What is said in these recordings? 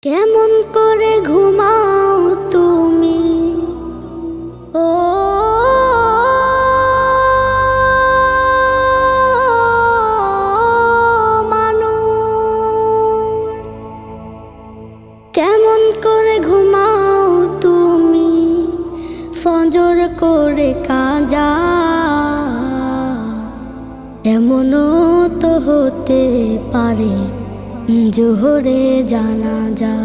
কেমন করে ঘুমাও তুমি ও মানুষ, কেমন করে ঘুমাও তুমি ফজর করে কাজা। এমনও তো হতে পারে জোহরে জানাজা।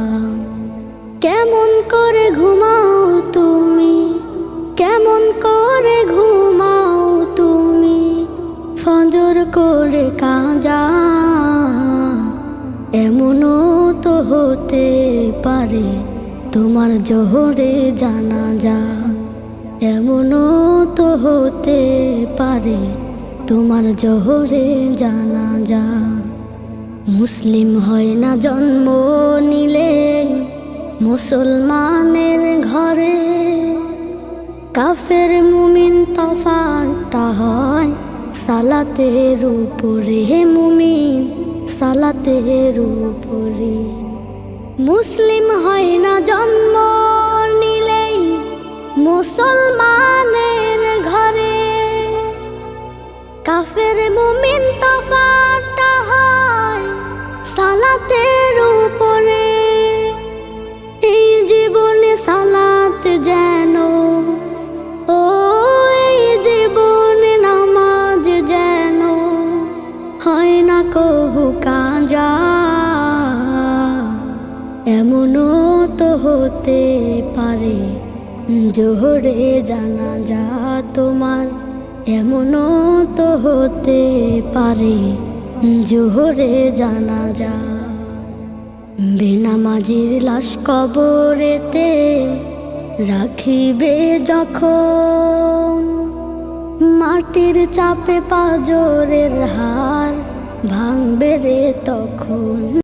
কেমন করে ঘুমাও তুমি, কেমন করে ঘুমাও তুমি ফজর করে কাজা। এমনও তো হতে পারে তোমার জোহরে জানাজা। এমনও তো হতে পারে তোমার জোহরে জানাজা। মুসলিম হয় না জন্ম নিলে মুসলমানের ঘরে, কাফের মুমিন তফাৎটা হয় সালাতের উপরে। মুমিন সালাতের উপরে। মুসলিম হয় না জন্ম নিলে মুসলমানের ঘরে, কাফের মুমিন তফাৎটা হয় সালাতের উপরে। এই জীবনে সালাত যেন ও, এই জীবনে নামাজ যেন হয় না কবু কাজা। এমনও তো হতে পারে জোহরে জানাজা তোমার। এমনও তো হতে পারে জোহরে জানাজা। বেনামাজির লাশ কবরেতে রাখিবে যখন, মাটির চাপে পাঁজরের হাড় ভাঙবে রে তখন।